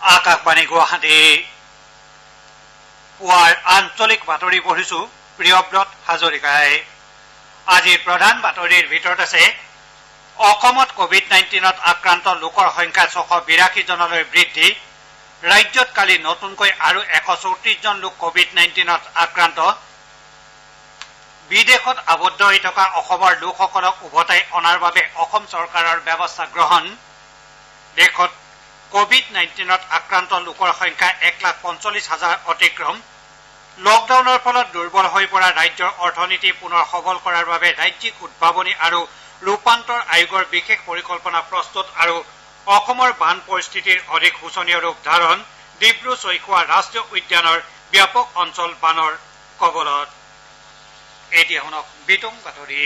আকাশবাণী গুৱাহাটী পুৱাৰ আঞ্চলিক বাতৰি পঢ়িছো প্ৰিয়ব্ৰত হাজৰিকাই। আজিৰ প্ৰধান বাতৰিৰ ভিতৰত আছে অসমত কোভিড-19ত আক্ৰান্ত লোকৰ সংখ্যা 682 জনলৈ বৃদ্ধি। ৰাজ্যত কালি নতুনকৈ আৰু 134 জন লোক কোভিড-19ত আক্ৰান্ত। বিদেশত আবদ্ধ হৈ থকা অসমৰ লোকসকলক উভতাই অনাৰ বাবে অসম চৰকাৰৰ ব্যৱস্থা গ্ৰহণ। দেশত কোভিড-19ত আক্ৰান্ত লোকৰ সংখ্যা 1,45,000 অতিক্ৰম। লকডাউনৰ ফলত দুৰ্বল হৈ পৰা ৰাজ্যৰ অৰ্থনীতি পুনৰ সবল কৰাৰ বাবে ৰাজ্যিক উদ্ভাৱনী আৰু ৰূপান্তৰ আয়োগৰ বিশেষ পৰিকল্পনা প্ৰস্তুত আৰু অসমৰ বান পৰিস্থিতিৰ অধিক শোচনীয় ৰূপ ধাৰণ। ডিব্ৰু-চৈখোৱা ৰাষ্ট্ৰীয় উদ্যানৰ ব্যাপক অঞ্চল বানৰ কবলত। এতিয়া শুনক বিতং বাতৰি।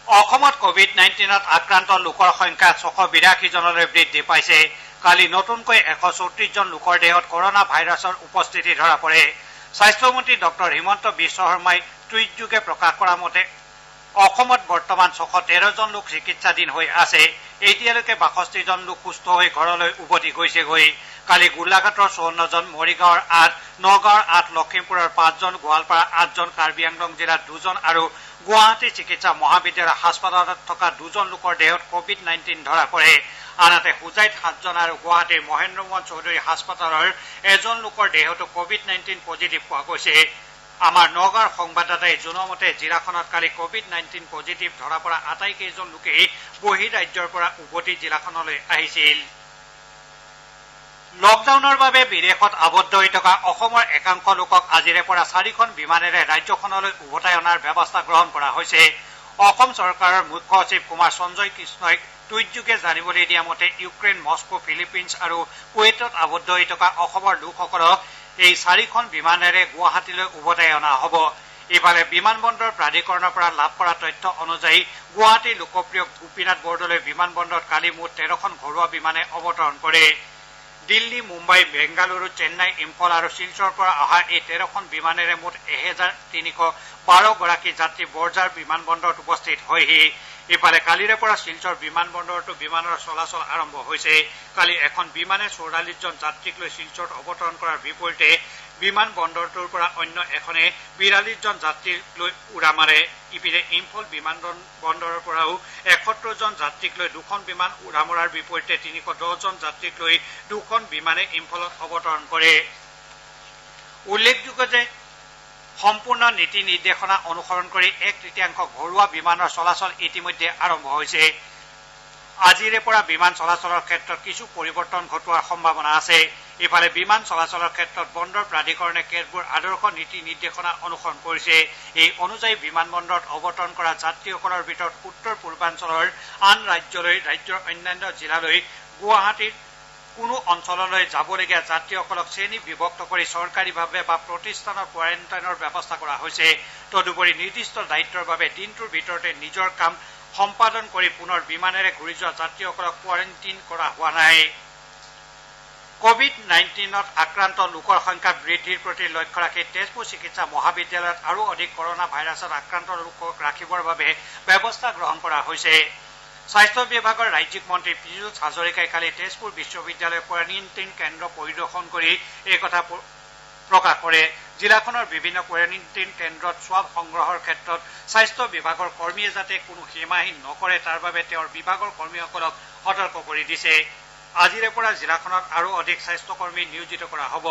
অসমত কোভিড-19ত আক্ৰান্ত লোকৰ সংখ্যা 682 জনলৈ বৃদ্ধি পাইছে। কালি নতুনকৈ 134 জন লোকৰ দেহত কৰোনা ভাইৰাছৰ উপস্থিতি ধৰা পৰে। স্বাস্থ্যমন্ত্ৰী ডঃ হিমন্ত বিশ্ব শৰ্মাই টুইটযোগে প্ৰকাশ কৰা মতে অসমত বৰ্তমান 613 জন লোক চিকিৎসাধীন হৈ আছে। এতিয়ালৈকে 62 জন লোক সুস্থ হৈ ঘৰলৈ উভতি গৈছেগৈ। কালি গোলাঘাটৰ 54 জন, মৰিগাঁৱৰ 8, নগাঁৱৰ 8, লখিমপুৰৰ 5 জন, গোৱালপাৰা 8 জন, কাৰ্বি আংলং জিলাত 2 জন আৰু গুৱাহাটী চিকিৎসা মহাবিদ্যালয় হাস্পতালত থকা 2 জন লোকৰ দেহত কোভিড-19 ধৰা পৰে। আনহাতে হোজাইত 7 জন আৰু গুৱাহাটীৰ মহেন্দ্ৰ মোহন চৌধুৰী হাস্পতালৰ 1 জন লোকৰ দেহতো কোভিড-19 পজিটিভ পোৱা গৈছে। আমাৰ নগাঁৱৰ সংবাদদাতাই জনোৱা মতে জিলাখনত কালি কোভিড-19 পজিটিভ ধৰা পৰা আটাইকেইজন লোকেই বহিঃৰাজ্যৰ পৰা উভতি জিলাখনলৈ আহিছিল। লকডাউনৰ বাবে বিদেশত আবদ্ধ হৈ থকা অসমৰ একাংশ লোকক আজিৰে পৰা 4খন বিমানেৰে ৰাজ্যখনলৈ উভতাই অনাৰ ব্যৱস্থা গ্ৰহণ কৰা হৈছে। অসম চৰকাৰৰ মুখ্য সচিব কুমাৰ সঞ্জয় কৃষ্ণই টুইটযোগে জানিবলৈ দিয়া মতে ইউক্ৰেইন, মস্কো, ফিলিপিন্স আৰু কুৱেইটত আবদ্ধ হৈ থকা অসমৰ লোকসকলক এই 4খন বিমানেৰে গুৱাহাটীলৈ উভতাই অনা হ'ব। ইফালে বিমানবন্দৰ প্ৰাধিকৰণৰ পৰা লাভ কৰা তথ্য অনুযায়ী গুৱাহাটীৰ লোকপ্ৰিয় গোপীনাথ বৰদলৈ বিমানবন্দৰত কালি মুঠ 13খন ঘৰুৱা বিমানে অৱতৰণ কৰে। দিল্লী, মুম্বাই, বেংগালুৰু, চেন্নাই, ইম্ফল আৰু শিলচৰৰ পৰা অহা এই 13খন বিমানেৰে মুঠ 1312 গৰাকী যাত্ৰী বৰঝাৰ বিমানবন্দৰত উপস্থিত হয়হি। ইফালে কালিৰে পৰা শিলচৰ বিমানবন্দৰতো বিমানৰ চলাচল আৰম্ভ হৈছে। কালি এখন বিমানে 44 জন যাত্ৰীক লৈ শিলচৰত অৱতৰণ কৰাৰ বিপৰীতে বিমানবন্দৰটোৰ পৰা অন্য এখনে 42 জন যাত্ৰীক লৈ উৰা মাৰে। ইপিনে ইম্ফল বিমানবন্দৰৰ পৰাও 71 জন যাত্ৰীক লৈ 2খন বিমান উৰা মৰাৰ বিপৰীতে 310 জন যাত্ৰীক লৈ 2খন বিমানে ইম্ফলত অৱতৰণ কৰে। উল্লেখযোগ্য যে সম্পূৰ্ণ নীতি নিৰ্দেশনা অনুসৰণ কৰি 1/3 ঘৰুৱা বিমানৰ চলাচল ইতিমধ্যে আৰম্ভ হৈছে। আজিৰে পৰা বিমান চলাচলৰ ক্ষেত্ৰত কিছু পৰিৱৰ্তন ঘটোৱাৰ সম্ভাৱনা আছে। ইফালে বিমান চলাচলৰ ক্ষেত্ৰত বন্দৰ প্ৰাধিকৰণে কেতবোৰ আদৰ্শ নীতি নিৰ্দেশনা অনুসৰণ কৰিছে। এই অনুযায়ী বিমানবন্দৰত অৱতৰণ কৰা যাত্ৰীসকলৰ ভিতৰত উত্তৰ পূৰ্বাঞ্চলৰ আন ৰাজ্যলৈ, ৰাজ্যৰ অন্যান্য জিলালৈ, গুৱাহাটীৰ কোনো অঞ্চললৈ যাবলগীয়া যাত্ৰীসকলক শ্ৰেণী বিভক্ত কৰি চৰকাৰীভাৱে বা প্ৰতিষ্ঠানৰ কোৱাৰেণ্টাইনৰ ব্যৱস্থা কৰা হৈছে। তদুপৰি নিৰ্দিষ্ট দায়িত্বৰ বাবে দিনটোৰ ভিতৰতে নিজৰ কাম সম্পাদন কৰি পুনৰ বিমানেৰে ঘূৰি যোৱা যাত্ৰীসকলক কোৱাৰেণ্টাইন কৰা হোৱা নাই। কোভিড-19ত আক্ৰান্ত লোকৰ সংখ্যা বৃদ্ধিৰ প্ৰতি লক্ষ্য ৰাখি তেজপুৰ চিকিৎসা মহাবিদ্যালয়ত আৰু অধিক কৰোনা ভাইৰাছত আক্ৰান্ত লোকক ৰাখিবৰ বাবে ব্যৱস্থা গ্ৰহণ কৰা হৈছে। স্বাস্থ্য বিভাগৰ ৰাজ্যিক মন্ত্ৰী পীযুষ হাজৰিকাই কালি তেজপুৰ বিশ্ববিদ্যালয়ৰ কোৱাৰেণ্টাইন কেন্দ্ৰ পৰিদৰ্শন কৰি এই কথা প্ৰকাশ কৰে। জিলাখনৰ বিভিন্ন কোৱাৰেণ্টাইন কেন্দ্ৰত স্বাব সংগ্ৰহৰ ক্ষেত্ৰত স্বাস্থ্য বিভাগৰ কৰ্মীয়ে যাতে কোনো সীমাহীন নকৰে তাৰ বাবে তেওঁৰ বিভাগৰ কৰ্মীসকলক সতৰ্ক কৰি দিছে। আজিৰে পৰা জিলাখনত আৰু অধিক স্বাস্থ্যকৰ্মী নিয়োজিত কৰা হ'ব।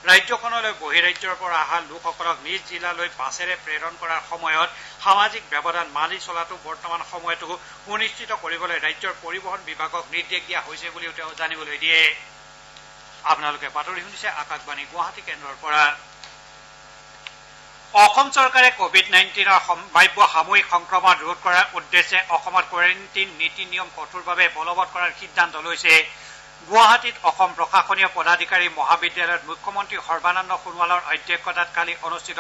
ৰাজ্যখনলৈ বহিঃৰাজ্যৰ পৰা অহা লোকসকলক নিজ জিলালৈ বাছেৰে প্ৰেৰণ কৰাৰ সময়ত সামাজিক ব্যৱধান মানি চলাটো বৰ্তমান সময়তো সুনিশ্চিত কৰিবলৈ ৰাজ্যৰ পৰিবহণ বিভাগক নিৰ্দেশ দিয়া হৈছে বুলিও তেওঁ জানিবলৈ দিয়ে। আপোনালোকে বাতৰি শুনিছে আকাশবাণী গুৱাহাটী কেন্দ্ৰৰ পৰা। অসম চৰকাৰে কোভিড-19ৰ সম্ভাৱ্য সামূহিক সংক্ৰমণ ৰোধ কৰাৰ উদ্দেশ্যে অসমত কোৱাৰেণ্টাইন নীতি নিয়ম কঠোৰভাৱে বলৱৎ কৰাৰ সিদ্ধান্ত লৈছে। গুৱাহাটীত অসম প্ৰশাসনীয় পদাধিকাৰী মহাবিদ্যালয়ত মুখ্যমন্ত্ৰী সৰ্বানন্দ সোণোৱালৰ অধ্যক্ষতাত কালি অনুষ্ঠিত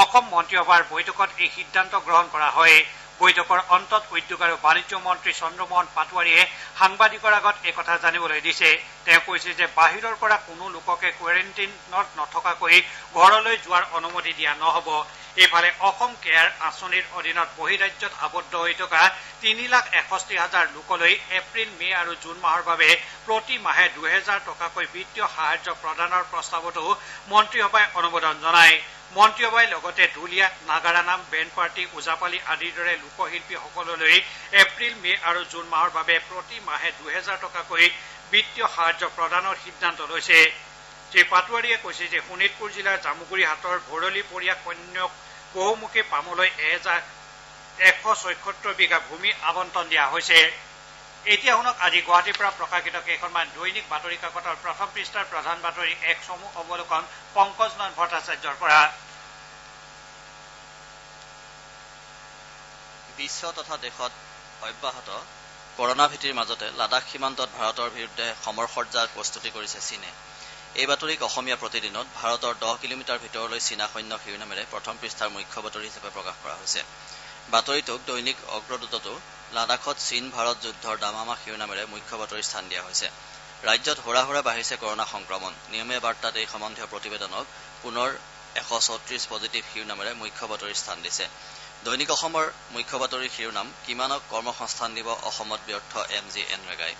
অসম মন্ত্ৰীসভাৰ বৈঠকত এই সিদ্ধান্ত গ্ৰহণ কৰা হয়। বৈঠকৰ অন্তত উদ্যোগ আৰু বাণিজ্য মন্ত্ৰী চন্দ্ৰমোহন পাটোৱাৰীয়ে সাংবাদিকৰ আগত এই কথা জানিবলৈ দিছে। তেওঁ কৈছে যে বাহিৰৰ পৰা কোনো লোককে কোৱাৰেণ্টাইনত নথকাকৈ ঘৰলৈ যোৱাৰ অনুমতি দিয়া নহ'ব। ইফালে অসম কেয়াৰ আঁচনিৰ অধীনত বহিৰাজ্যত আবদ্ধ হৈ থকা 3,61,000 লোকলৈ এপ্ৰিল মে আৰু জুন মাহৰ বাবে প্ৰতি মাহে 2,000 টকাকৈ বিত্তীয় সাহায্য প্ৰদানৰ প্ৰস্তাৱতো মন্ত্ৰীসভাই অনুমোদন জনায়। মন্ত্ৰীসভাই লগতে ঢুলীয়া, নাগাৰা নাম, বেণ্ড পাৰ্টি, ওজাপালি আদিৰ দৰে লোকশিল্পীসকললৈ এপ্ৰিল মে আৰু জুন মাহৰ বাবে প্ৰতি মাহে 2,000 টকাকৈ বিত্তীয় সাহায্য প্ৰদানৰ সিদ্ধান্ত লৈছে। শ্ৰীপাটোৱাৰীয়ে কৈছে যে শোণিতপুৰ জিলাৰ জামুগুৰি হাটৰ ভৰলী পৰিয়া কন্যক বহুমুখী পামলৈ 1,176 বিঘা ভূমি আবণ্টন দিয়া হৈছে। এতিয়া শুনক আজি গুৱাহাটীৰ পৰা প্ৰকাশিত কেইখনমান দৈনিক বাতৰি কাকতৰ প্ৰথম পৃষ্ঠাৰ প্ৰধান বাতৰি এক চমু অৱলোকন পংকজ নয়ন ভট্টাচাৰ্যৰ পৰা। বিশ্ব তথা দেশত অব্যাহত কৰোনা ভীতিৰ মাজতে লাডাখ সীমান্তত ভাৰতৰ বিৰুদ্ধে সমৰসজ্জাৰ প্ৰস্তুতি কৰিছে চীনে। এই বাতৰিক অসমীয়া প্ৰতিদিনত ভাৰতৰ 10 কিলোমিটাৰ ভিতৰলৈ চীনা সৈন্য শিৰোনামেৰে প্ৰথম পৃষ্ঠাৰ মুখ্য বাতৰি হিচাপে প্ৰকাশ কৰা হৈছে। বাতৰিটোক দৈনিক অগ্ৰদূততো লাডাখত চীন ভাৰত যুদ্ধৰ দামামা শিৰোনামেৰে মুখ্য বাতৰিৰ স্থান দিয়া হৈছে। ৰাজ্যত হুৰা বাঢ়িছে কৰোনা সংক্ৰমণ। নিয়মীয়া বাৰ্তাত এই সম্বন্ধীয় প্ৰতিবেদনক পুনৰ 134 পজিটিভ শিৰোনামেৰে মুখ্য বাতৰিৰ স্থান দিছে। দৈনিক অসমৰ মুখ্য বাতৰিৰ শিৰোনাম কিমানক কৰ্মসংস্থান দিব অসমত ব্যৰ্থ MG এনৰেগাই।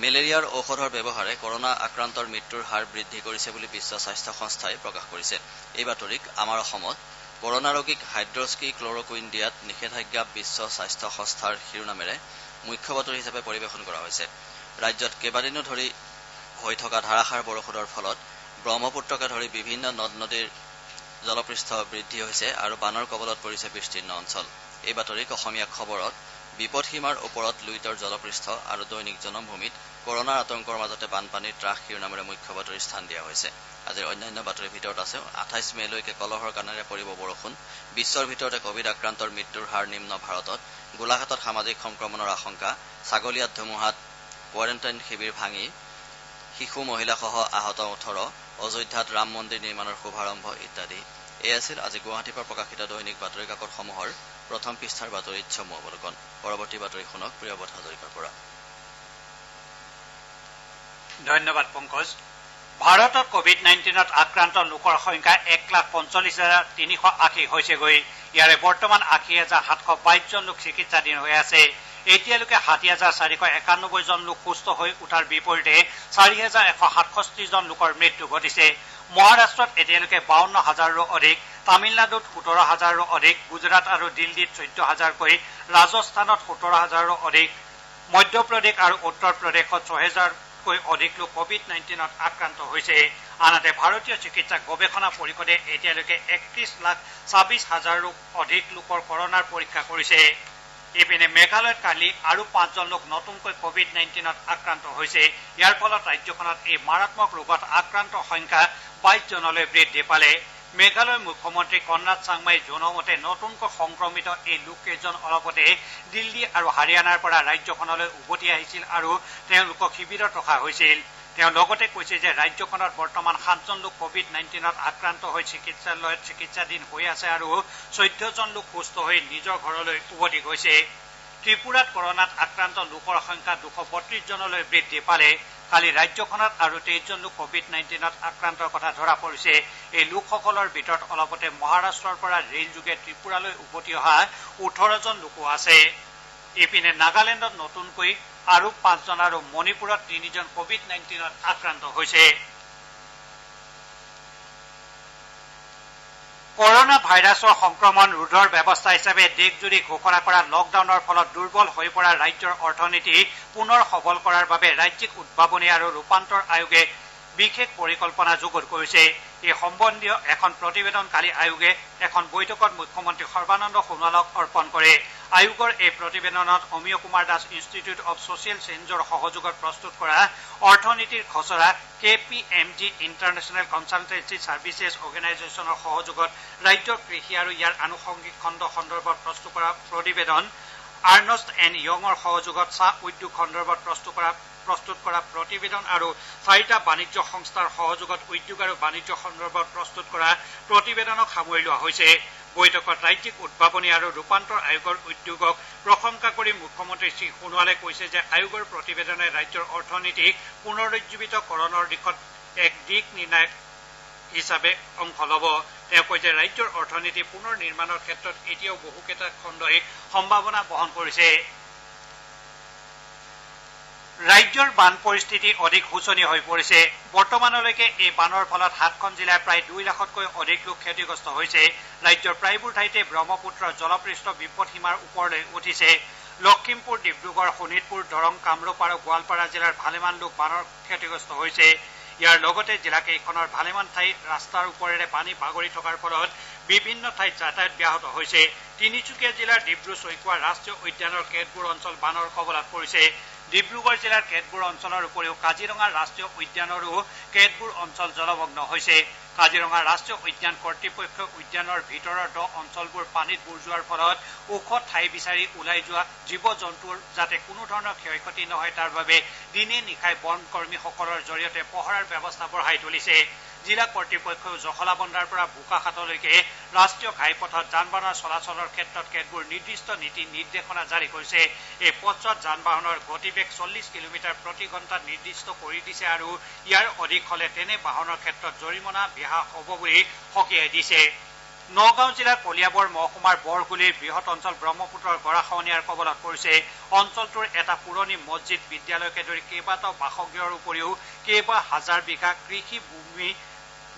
মেলেৰিয়াৰ ঔষধৰ ব্যৱহাৰে কৰোনা আক্ৰান্তৰ মৃত্যুৰ হাৰ বৃদ্ধি কৰিছে বুলি বিশ্ব স্বাস্থ্য সংস্থাই প্ৰকাশ কৰিছে। এই বাতৰিক আমাৰ অসমত কৰোনা ৰোগীক হাইড্ৰস্কি ক্লৰকুইন দিয়াত নিষেধাজ্ঞা বিশ্ব স্বাস্থ্য সংস্থাৰ শিৰোনামেৰে মুখ্য বাতৰি হিচাপে পৰিৱেশন কৰা হৈছে। ৰাজ্যত কেইবাদিনো ধৰি হৈ থকা ধাৰাসাৰ বৰষুণৰ ফলত ব্ৰহ্মপুত্ৰকে ধৰি বিভিন্ন নদ নদীৰ জলপৃষ্ঠ বৃদ্ধি হৈছে আৰু বানৰ কবলত পৰিছে বিস্তীৰ্ণ অঞ্চল। এই বাতৰিক অসমীয়া খবৰত বিপদসীমাৰ ওপৰত লুইতৰ জলপৃষ্ঠ আৰু দৈনিক জনমভূমিত কৰোনাৰ আতংকৰ মাজতে বানপানীৰ ত্ৰাস শিৰোনামেৰে মুখ্য বাতৰিৰ স্থান দিয়া হৈছে। আজিৰ অন্যান্য বাতৰিৰ ভিতৰত আছে 28 মেলৈকে কলহৰ কাণেৰে পৰিব বৰষুণ। বিশ্বৰ ভিতৰতে কভিড আক্ৰান্তৰ মৃত্যুৰ হাৰ নিম্ন ভাৰতত। গোলাঘাটত সামাজিক সংক্ৰমণৰ আশংকা। ছাগলীয়াত ধুমুহাত কোৱাৰেণ্টাইন শিবিৰ ভাঙি শিশু মহিলাসহ আহত 18। অযোধ্যাত ৰাম মন্দিৰ নিৰ্মাণৰ শুভাৰম্ভ ইত্যাদি। এই আছিল আজি গুৱাহাটীৰ পৰা প্ৰকাশিত দৈনিক বাতৰি কাকতসমূহৰ প্ৰথম পৃষ্ঠাৰ বাতৰিত চমু অৱলোকন। পৰৱৰ্তী বাতৰি শুনক প্ৰিয়বধ হাজৰিকাৰ পৰা। ধন্যবাদ পংকজ। ভাৰতত কোভিড-19ত আক্ৰান্ত লোকৰ সংখ্যা 1,45,380 হৈছেগৈ। ইয়াৰে বৰ্তমান 80,722 জন লোক চিকিৎসাধীন হৈ আছে। এতিয়ালৈকে 60,491 জন লোক সুস্থ হৈ উঠাৰ বিপৰীতে 4,167 জন লোকৰ মৃত্যু ঘটিছে। মহাৰাষ্ট্ৰত এতিয়ালৈকে 52,000ৰো অধিক, তামিলনাডুত 17,000ৰো অধিক, গুজৰাট আৰু দিল্লীত 14,000কৈ, ৰাজস্থানত 17,000ৰো অধিক, মধ্যপ্ৰদেশ আৰু উত্তৰ প্ৰদেশত 6,000কৈ অধিক লোক কোভিড-19ত আক্ৰান্ত হৈছে। আনহাতে ভাৰতীয় চিকিৎসা গৱেষণা পৰিষদে এতিয়ালৈকে 31,26,000ৰো অধিক লোকৰ কৰোনাৰ পৰীক্ষা কৰিছে। ইপিনে মেঘালয়ত কালি আৰু 5 জন লোক নতুনকৈ কোভিড-19ত আক্ৰান্ত হৈছে। ইয়াৰ ফলত ৰাজ্যখনত এই মাৰাত্মক ৰোগত আক্ৰান্ত সংখ্যা 22 জনলৈ বৃদ্ধি পালে। মেঘালয়ৰ মুখ্যমন্ত্ৰী কনৰাড চাংমাই জনোৱা মতে নতুনকৈ সংক্ৰমিত এই লোককেইজন অলপতে দিল্লী আৰু হাৰিয়ানাৰ পৰা ৰাজ্যখনলৈ উভতি আহিছিল আৰু তেওঁলোকক শিবিৰত ৰখা হৈছিল। তেওঁ লগতে কৈছে যে ৰাজ্যখনত বৰ্তমান 7 জন লোক কোভিড-19ত আক্ৰান্ত হৈ চিকিৎসালয়ত চিকিৎসাধীন হৈ আছে আৰু 14 জন লোক সুস্থ হৈ নিজৰ ঘৰলৈ উভতি গৈছে। ত্ৰিপুৰাত কৰোনাত আক্ৰান্ত লোকৰ সংখ্যা 232 জনলৈ বৃদ্ধি পালে। কালি ৰাজ্যখনত আৰু 23 জন লোক কোভিড-19ত আক্ৰান্তৰ কথা ধৰা পৰিছে। এই লোকসকলৰ ভিতৰত অলপতে মহাৰাষ্ট্ৰৰ পৰা ৰেলযোগে ত্ৰিপুৰালৈ উভতি অহা 18 জন লোকো আছে। ইপিনে নাগালেণ্ডত নতুনকৈ আৰু 5 জন আৰু মণিপুৰত 3 জন কোভিড-19ত আক্ৰান্ত হৈছে। কৰোনা ভাইৰাছৰ সংক্ৰমণ ৰোধৰ ব্যৱস্থা হিচাপে দেশজুৰি ঘোষণা কৰা লকডাউনৰ ফলত দুৰ্বল হৈ পৰা ৰাজ্যৰ অৰ্থনীতি পুনৰ সবল কৰাৰ বাবে ৰাজ্যিক উদ্ভাৱনী আৰু ৰূপান্তৰ আয়োগে বিশেষ পৰিকল্পনা যুগুত কৰিছে। এই সম্বন্ধীয় এখন প্ৰতিবেদন কালি আয়োগে এখন বৈঠকত মুখ্যমন্ত্ৰী সৰ্বানন্দ সোণোৱালক অৰ্পণ কৰে। আয়োগৰ এই প্ৰতিবেদনত Amiya Kumar Das institute of social চেঞ্জৰ সহযোগত প্ৰস্তুত কৰা অৰ্থনীতিৰ খচৰা KPMG ইণ্টাৰনেশ্যনেল কনচালটেন্সি ছাৰ্ভিচেছ অৰ্গেনাইজেশ্যনৰ সহযোগত ৰাজ্যৰ কৃষি আৰু ইয়াৰ আনুষংগিক খণ্ড সন্দৰ্ভত প্ৰস্তুত কৰা প্ৰতিবেদন, আৰ্নষ্ট এণ্ড য়ঙৰ সহযোগত চাহ উদ্যোগ সন্দৰ্ভত প্ৰস্তুত কৰা প্ৰতিবেদন আৰু 4টা বাণিজ্য সংস্থাৰ সহযোগত উদ্যোগ আৰু বাণিজ্য সন্দৰ্ভত প্ৰস্তুত কৰা প্ৰতিবেদনক সামৰি লোৱা হৈছে। বৈঠকত ৰাজ্যিক উদ্ভাৱনী আৰু ৰূপান্তৰ আয়োগৰ উদ্যোগক প্ৰশংসা কৰি মুখ্যমন্ত্ৰী শ্ৰী সোণোৱালে কৈছে যে আয়োগৰ প্ৰতিবেদনে ৰাজ্যৰ অৰ্থনীতিক পুনৰুজ্জীৱিতকৰণৰ দিশত এক দিক নিৰ্ণায়ক হিচাপে অংশ ল'ব। তেওঁ কয় যে ৰাজ্যৰ অৰ্থনীতি পুনৰ নিৰ্মাণৰ ক্ষেত্ৰত এতিয়াও বহুকেইটা খণ্ডই সম্ভাৱনা বহন কৰিছে। ৰাজ্যৰ বান পৰিস্থিতি অধিক শোচনীয় হৈ পৰিছে। বৰ্তমানলৈকে এই বানৰ ফলত 7খন জিলাৰ প্ৰায় 2 লাখতকৈ অধিক লোক ক্ষতিগ্ৰস্ত হৈছে। ৰাজ্যৰ প্ৰায়বোৰ ঠাইতে ব্ৰহ্মপুত্ৰৰ জলপৃষ্ঠ বিপদসীমাৰ ওপৰলৈ উঠিছে। লখিমপুৰ, ডিব্ৰুগড়, শোণিতপুৰ, দৰং, কামৰূপ আৰু গোৱালপাৰা জিলাৰ ভালেমান লোক বানৰ ক্ষতিগ্ৰস্ত হৈছে। ইয়াৰ লগতে জিলাকেইখনৰ ভালেমান ঠাইত ৰাস্তাৰ ওপৰেৰে পানী বাগৰি থকাৰ ফলত বিভিন্ন ঠাইত যাতায়াত ব্যাহত হৈছে। তিনিচুকীয়া জিলাৰ ডিব্ৰু-চৈখোৱা ৰাষ্ট্ৰীয় উদ্যানৰ কেতবোৰ অঞ্চল বানৰ কবলত পৰিছে। ডিব্ৰুগড় জিলাৰ কেতবোৰ অঞ্চলৰ উপৰিও কাজিৰঙা ৰাষ্ট্ৰীয় উদ্যানৰো কেতবোৰ অঞ্চল জলমগ্ন হৈছে। কাজিৰঙা ৰাষ্ট্ৰীয় উদ্যান কৰ্তৃপক্ষই উদ্যানৰ ভিতৰৰ দ অঞ্চলবোৰ পানীত বুৰ যোৱাৰ ফলত ওখ ঠাই বিচাৰি ওলাই যোৱা জীৱ-জন্তুৰ যাতে কোনো ধৰণৰ ক্ষয়ক্ষতি নহয় তাৰ বাবে দিনে নিশাই বন কৰ্মীসকলৰ জৰিয়তে পহৰাৰ ব্যৱস্থা বঢ়াই তুলিছে। জিলা কৰ্তৃপক্ষই জখলাবন্ধাৰ পৰা বোকাখাতলৈকে ৰাষ্ট্ৰীয় ঘাইপথত যান বাহনৰ চলাচলৰ ক্ষেত্ৰত কেতবোৰ নিৰ্দিষ্ট নীতি নিৰ্দেশনা জাৰি কৰিছে। এই পথছোৱাত যান বাহনৰ গতিবেগ 40 কিলোমিটাৰ প্ৰতি ঘণ্টাত নিৰ্দিষ্ট কৰি দিছে আৰু ইয়াৰ অধিক হলে তেনে বাহনৰ ক্ষেত্ৰত জৰিমনা বিহা হ'ব বুলি সকীয়াই দিছে। নগাঁও জিলাৰ কলিয়াবৰ মহকুমাৰ বৰগুলিৰ বৃহৎ অঞ্চল ব্ৰহ্মপুত্ৰৰ গৰাখহনীয়াৰ কবলত পৰিছে। অঞ্চলটোৰ এটা পুৰণি মছজিদ, বিদ্যালয়কে ধৰি কেইবাটাও বাসগৃহৰ উপৰিও কেইবা হাজাৰ বিঘা কৃষি ভূমি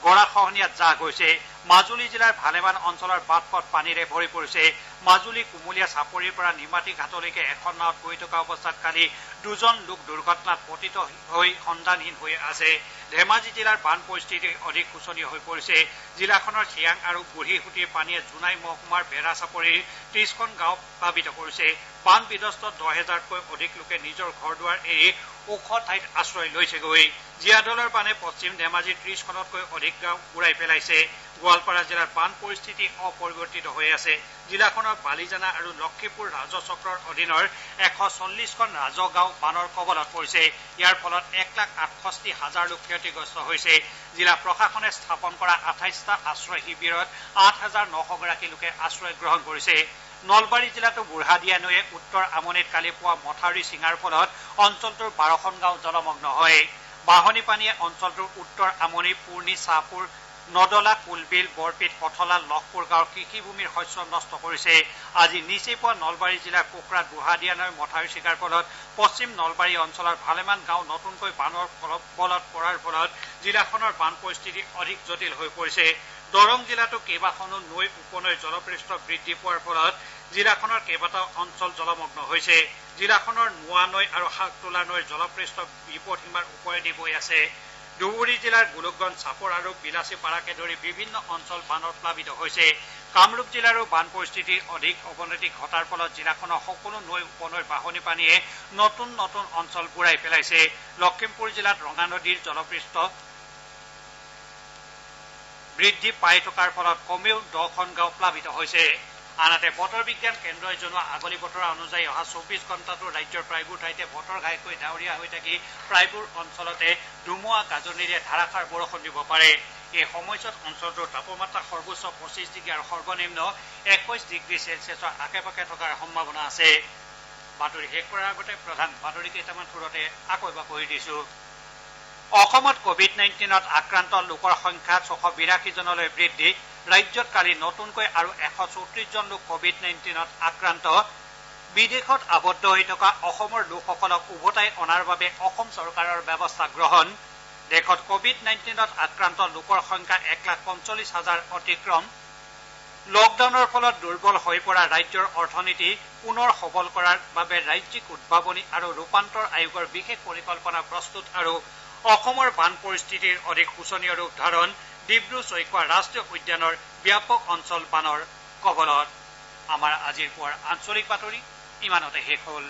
গৰাখহনীয়াত জাহ গৈছে। মাজুলী জিলাৰ ভালেমান অঞ্চলৰ বাট পথ পানীৰে ভৰি পৰিছে। মাজুলী কুমলীয়া চাপৰিৰ পৰা নিমাতী ঘাটলৈকে এখন নাৱত গৈ থকা অৱস্থাত কালি 2জন লোক দুৰ্ঘটনাত পতিত হৈ সন্ধানহীন হৈ আছে। ধেমাজি জিলাৰ বান পৰিস্থিতি অধিক শোচনীয় হৈ পৰিছে। জিলাখনৰ খিয়াং আৰু বুঢ়ীসুঁতিৰ পানীয়ে জোনাই মহকুমাৰ বেৰা চাপৰিৰ 30খন গাঁও প্লাবিত কৰিছে। বান বিধ্বস্ত 10,000তকৈ অধিক লোকে নিজৰ ঘৰ দুৱাৰ এৰি ওখ ঠাইত আশ্ৰয় লৈছেগৈ। জীয়াদলৰ বানে পশ্চিম ধেমাজিৰ 30খনতকৈ অধিক গাঁও বুৰাই পেলাইছে। গোৱালপাৰা জিলাৰ বান পৰিস্থিতি অপৰিৱৰ্তিত হৈ আছে। জিলাখনৰ বালিজানা আৰু লক্ষীপুৰ ৰাজচক্ৰৰ অধীনৰ 140খন ৰাজগাঁও বানৰ কবলত পৰিছে। ইয়াৰ ফলত 1,68,000 লোক ক্ষতিগ্ৰস্ত হৈছে। জিলা প্ৰশাসনে স্থাপন কৰা 28টা আশ্ৰয় শিবিৰত 8,900গৰাকী লোকে আশ্ৰয় গ্ৰহণ কৰিছে। নলবাৰী জিলাতো বুঢ়াদিয়া নৈয়ে উত্তৰ আমনিত কালি পুৱা মথাউৰি ছিঙাৰ ফলত অঞ্চলটোৰ 12খন গাঁও জলমগ্ন হয়। বাঢ়নী পানীয়ে অঞ্চলটোৰ উত্তৰ আমনি, পুৰ্ণি, চাহপুৰ, নদলা, কুলবিল, বৰপিত, পথলা, লখপুৰ গাঁৱৰ কৃষিভূমিৰ শস্য নষ্ট কৰিছে। আজি নিচেই পুৱা নলবাৰী জিলাৰ কোকৰাত বুঢ়াদিয়া নৈৰ মথাউৰি ছিগাৰ ফলত পশ্চিম নলবাৰী অঞ্চলৰ ভালেমান গাঁও নতুনকৈ বানৰ কবলত পৰাৰ ফলত জিলাখনৰ বান পৰিস্থিতি অধিক জটিল হৈ পৰিছে। দৰং জিলাতো কেইবাখনো নৈ উপনৈৰ জলপৃষ্ঠ বৃদ্ধি পোৱাৰ ফলত জিলাখনৰ কেইবাটাও অঞ্চল জলমগ্ন হৈছে। জিলাখনৰ নোৱা নৈ আৰু শাকতোলা নৈৰ জলপৃষ্ঠ বিপদসীমাৰ ওপৰেদি বৈ আছে। ধুবুৰী জিলাৰ গোলকগঞ্জ, চাপৰ আৰু বিলাচীপাৰাকে ধৰি বিভিন্ন অঞ্চল বানত প্লাবিত হৈছে। কামৰূপ জিলাৰো বান পৰিস্থিতিৰ অধিক অৱনতি ঘটাৰ ফলত জিলাখনৰ সকলো নৈ উপনৈৰ বাঢ়নী পানীয়ে নতুন নতুন অঞ্চল বুৰাই পেলাইছে। লখিমপুৰ জিলাত ৰঙা নদীৰ জলপৃষ্ঠ বৃদ্ধি পাই থকাৰ ফলত কমেও 10খন গাঁও প্লাবিত হৈছে। আনহাতে বতৰ বিজ্ঞান কেন্দ্ৰই জনোৱা আগলি বতৰা অনুযায়ী অহা 24 ঘণ্টাতো ৰাজ্যৰ প্ৰায়বোৰ ঠাইতে বতৰ ঘাইকৈ ডাৱৰীয়া হৈ থাকি প্ৰায়বোৰ অঞ্চলতে ধুমুহা গাজনিৰে ধাৰাসাৰ বৰষুণ দিব পাৰে। এই সময়ছোৱাত অঞ্চলটোৰ তাপমাত্ৰা সৰ্বোচ্চ 25 ডিগ্ৰী আৰু সৰ্বনিম্ন 21 ডিগ্ৰী চেলছিয়াছৰ আশে পাশে থকাৰ সম্ভাৱনা আছে। বাতৰি শেষ কৰাৰ আগতে প্ৰধান বাতৰি কেইটামান থোৰতে আকৌ এবাৰ কৈ দিছো। অসমত কোভিড-19ত আক্ৰান্ত লোকৰ সংখ্যা 682জনলৈ বৃদ্ধি। ৰাজ্যত কালি নতুনকৈ আৰু 134জন লোক কোভিড-19ত আক্ৰান্ত। বিদেশত আবদ্ধ হৈ থকা অসমৰ লোকসকলক উভতাই অনাৰ বাবে অসম চৰকাৰৰ ব্যৱস্থা গ্ৰহণ। দেশত কোভিড-19ত আক্ৰান্ত লোকৰ সংখ্যা 1,45,000 অতিক্ৰম। লকডাউনৰ ফলত দুৰ্বল হৈ পৰা ৰাজ্যৰ অৰ্থনীতি পুনৰ সবল কৰাৰ বাবে ৰাজ্যিক উদ্ভাৱনী আৰু ৰূপান্তৰ আয়োগৰ বিশেষ পৰিকল্পনা প্ৰস্তুত আৰু অসমৰ বান পৰিস্থিতিৰ অধিক শোচনীয় ৰূপ ধাৰণ। ডিব্ৰু-চৈখোৱা ৰাষ্ট্ৰীয় উদ্যানৰ ব্যাপক অঞ্চল বানৰ কবলত। আমাৰ আজিৰ পুৱাৰ আঞ্চলিক বাতৰি ইমানতে শেষ হ'ল।